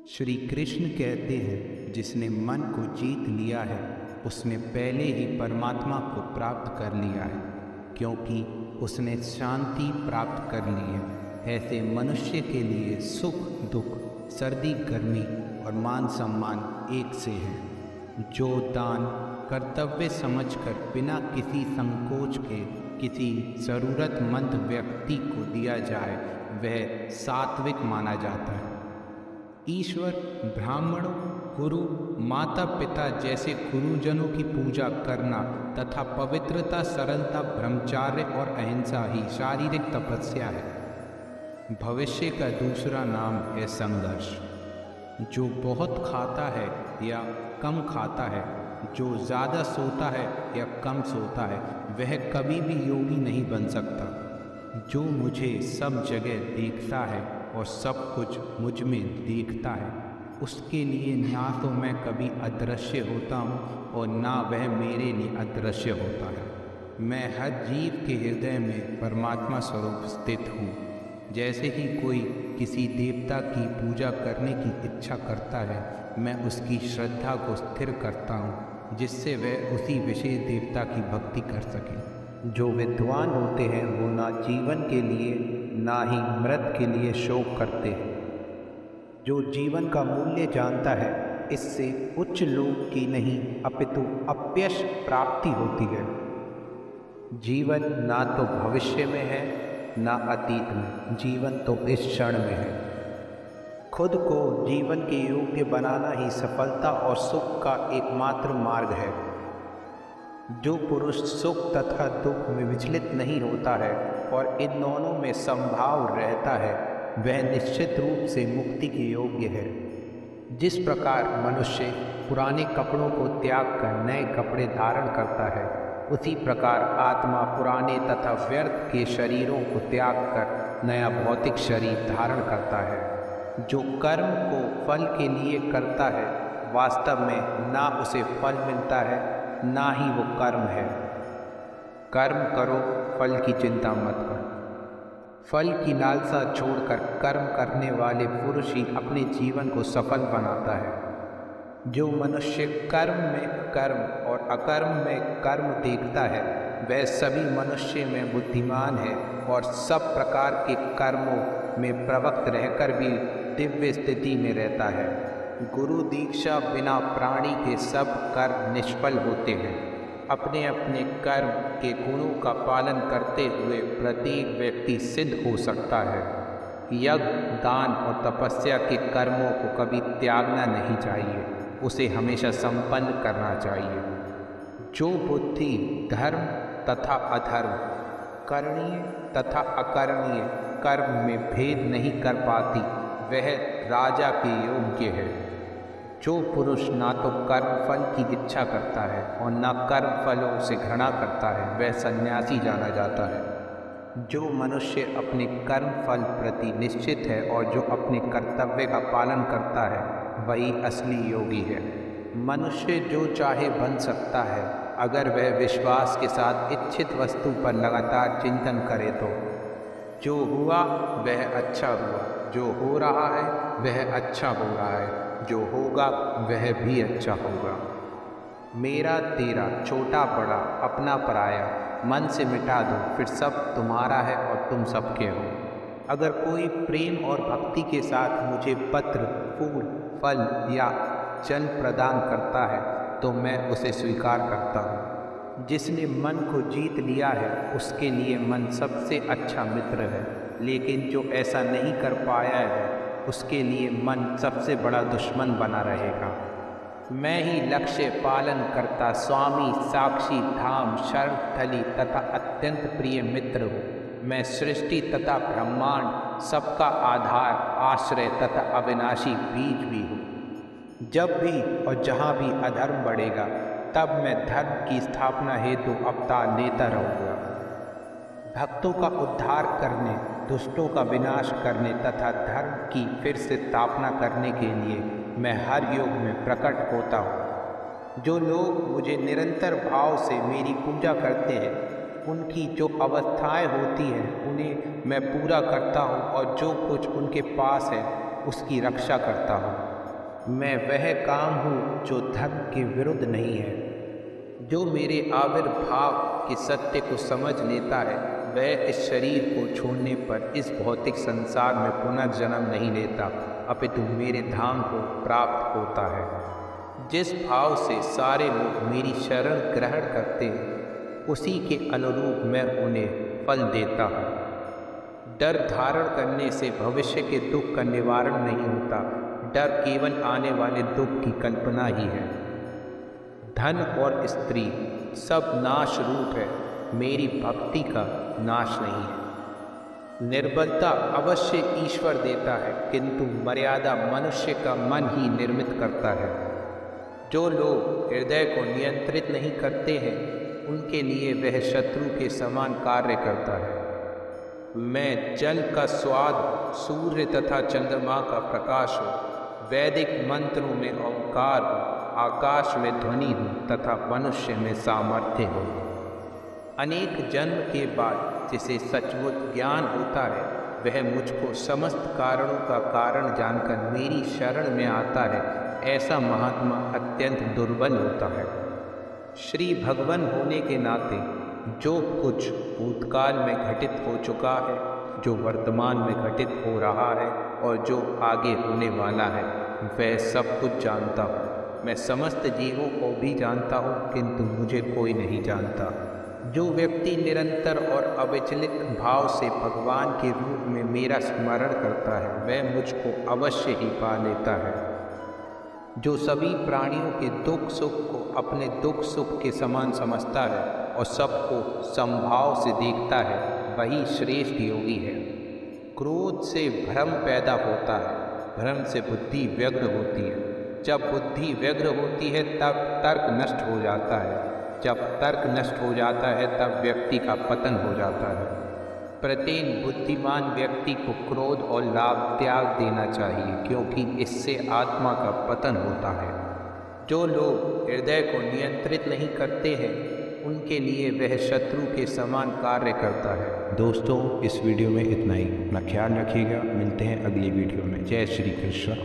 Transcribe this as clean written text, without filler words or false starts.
श्री कृष्ण कहते हैं, जिसने मन को जीत लिया है उसने पहले ही परमात्मा को प्राप्त कर लिया है, क्योंकि उसने शांति प्राप्त कर ली है। ऐसे मनुष्य के लिए सुख दुख, सर्दी गर्मी और मान सम्मान एक से है। जो दान कर्तव्य समझकर बिना किसी संकोच के किसी ज़रूरतमंद व्यक्ति को दिया जाए वह सात्विक माना जाता है। ईश्वर, ब्राह्मणों, गुरु, माता पिता जैसे गुरुजनों की पूजा करना तथा पवित्रता, सरलता, ब्रह्मचार्य और अहिंसा ही शारीरिक तपस्या है। भविष्य का दूसरा नाम है संघर्ष। जो बहुत खाता है या कम खाता है, जो ज़्यादा सोता है या कम सोता है, वह कभी भी योगी नहीं बन सकता। जो मुझे सब जगह देखता है और सब कुछ मुझ में देखता है, उसके लिए ना तो मैं कभी अदृश्य होता हूँ और ना वह मेरे लिए अदृश्य होता है। मैं हर जीव के हृदय में परमात्मा स्वरूप स्थित हूँ। जैसे ही कोई किसी देवता की पूजा करने की इच्छा करता है, मैं उसकी श्रद्धा को स्थिर करता हूँ, जिससे वह उसी विशेष देवता की भक्ति कर सके। जो विद्वान होते हैं वो ना जीवन के लिए ना ही मृत के लिए शोक करते हैं। जो जीवन का मूल्य जानता है, इससे उच्च लोक की नहीं अपितु अपयश प्राप्ति होती है। जीवन ना तो भविष्य में है ना अतीत में, जीवन तो इस क्षण में है। खुद को जीवन के योग्य बनाना ही सफलता और सुख का एकमात्र मार्ग है। जो पुरुष सुख तथा दुख में विचलित नहीं होता है और इन दोनों में समभाव रहता है, वह निश्चित रूप से मुक्ति के योग्य है। जिस प्रकार मनुष्य पुराने कपड़ों को त्याग कर नए कपड़े धारण करता है, उसी प्रकार आत्मा पुराने तथा व्यर्थ के शरीरों को त्याग कर नया भौतिक शरीर धारण करता है। जो कर्म को फल के लिए करता है, वास्तव में ना उसे फल मिलता है ना ही वो कर्म है। कर्म करो, फल की चिंता मत करो। फल की लालसा छोड़कर कर्म करने वाले पुरुष ही अपने जीवन को सफल बनाता है। जो मनुष्य कर्म में कर्म और अकर्म में कर्म देखता है, वह सभी मनुष्य में बुद्धिमान है और सब प्रकार के कर्मों में प्रवक्त रहकर भी दिव्य स्थिति में रहता है। गुरु दीक्षा बिना प्राणी के सब कर्म निष्फल होते हैं। अपने अपने कर्म के गुणों का पालन करते हुए प्रत्येक व्यक्ति सिद्ध हो सकता है। यज्ञ, दान और तपस्या के कर्मों को कभी त्यागना नहीं चाहिए, उसे हमेशा संपन्न करना चाहिए। जो बुद्धि धर्म तथा अधर्म, करणीय तथा अकरणीय कर्म में भेद नहीं कर पाती, वह राजा के योग्य है। जो पुरुष ना तो कर्म फल की इच्छा करता है और ना कर्म फलों से घृणा करता है, वह सन्यासी जाना जाता है। जो मनुष्य अपने कर्म फल प्रति निश्चित है और जो अपने कर्तव्य का पालन करता है, वही असली योगी है। मनुष्य जो चाहे बन सकता है, अगर वह विश्वास के साथ इच्छित वस्तु पर लगातार चिंतन करे तो। जो हुआ वह अच्छा हुआ, जो हो रहा है वह अच्छा हो रहा है, जो होगा वह भी अच्छा होगा। मेरा तेरा, छोटा बड़ा, अपना पराया, मन से मिटा दो, फिर सब तुम्हारा है और तुम सबके हो। अगर कोई प्रेम और भक्ति के साथ मुझे पत्र, फूल, फल या जल प्रदान करता है तो मैं उसे स्वीकार करता हूँ। जिसने मन को जीत लिया है, उसके लिए मन सबसे अच्छा मित्र है, लेकिन जो ऐसा नहीं कर पाया है, उसके लिए मन सबसे बड़ा दुश्मन बना रहेगा। मैं ही लक्ष्य पालन करता स्वामी, साक्षी, धाम, शरण स्थली तथा अत्यंत प्रिय मित्र हूँ। मैं सृष्टि तथा ब्रह्मांड, सबका आधार, आश्रय तथा अविनाशी बीज भी हूँ। जब भी और जहाँ भी अधर्म बढ़ेगा, तब मैं धर्म की स्थापना हेतु अवतार लेता रहूँगा। भक्तों का उद्धार करने, दुष्टों का विनाश करने तथा धर्म की फिर से स्थापना करने के लिए मैं हर युग में प्रकट होता हूँ। जो लोग मुझे निरंतर भाव से मेरी पूजा करते हैं, उनकी जो अवस्थाएं होती हैं उन्हें मैं पूरा करता हूँ और जो कुछ उनके पास है उसकी रक्षा करता हूँ। मैं वह काम हूँ जो धर्म के विरुद्ध नहीं है। जो मेरे आविर्भाव के सत्य को समझ लेता है वह इस शरीर को छोड़ने पर इस भौतिक संसार में पुनर्जन्म नहीं लेता, अपितु मेरे धाम को प्राप्त होता है। जिस भाव से सारे लोग मेरी शरण ग्रहण करते हैं उसी के अनुरूप मैं उन्हें फल देता हूँ। डर धारण करने से भविष्य के दुख का निवारण नहीं होता, डर केवल आने वाले दुख की कल्पना ही है। धन और स्त्री सब नाश रूप है, मेरी भक्ति का नाश नहीं है। निर्बलता अवश्य ईश्वर देता है, किंतु मर्यादा मनुष्य का मन ही निर्मित करता है। जो लोग हृदय को नियंत्रित नहीं करते हैं उनके लिए वह शत्रु के समान कार्य करता है। मैं जल का स्वाद, सूर्य तथा चंद्रमा का प्रकाश हूँ, वैदिक मंत्रों में ओंकार हूँ, आकाश में ध्वनि हूँ तथा मनुष्य में सामर्थ्य हूँ। अनेक जन्म के बाद जिसे सचमुच ज्ञान होता है वह मुझको समस्त कारणों का कारण जानकर मेरी शरण में आता है। ऐसा महात्मा अत्यंत दुर्बल होता है। श्री भगवान होने के नाते जो कुछ भूतकाल में घटित हो चुका है, जो वर्तमान में घटित हो रहा है और जो आगे होने वाला है वह सब कुछ जानता हूँ। मैं समस्त जीवों को भी जानता हूँ, किंतु मुझे कोई नहीं जानता। जो व्यक्ति निरंतर और अविचलित भाव से भगवान के रूप में मेरा स्मरण करता है वह मुझको अवश्य ही पा लेता है। जो सभी प्राणियों के दुख सुख को अपने दुख सुख के समान समझता है और सबको समभाव से देखता है वही श्रेष्ठ योगी है। क्रोध से भ्रम पैदा होता है, भ्रम से बुद्धि व्यग्र होती है। जब बुद्धि व्यग्र होती है तब तर्क नष्ट हो जाता है, जब तर्क नष्ट हो जाता है तब व्यक्ति का पतन हो जाता है। प्रत्येक बुद्धिमान व्यक्ति को क्रोध और लाभ त्याग देना चाहिए, क्योंकि इससे आत्मा का पतन होता है। जो लोग हृदय को नियंत्रित नहीं करते हैं उनके लिए वह शत्रु के समान कार्य करता है। दोस्तों, इस वीडियो में इतना ही। अपना ख्याल रखिएगा, मिलते हैं अगली वीडियो में। जय श्री कृष्ण।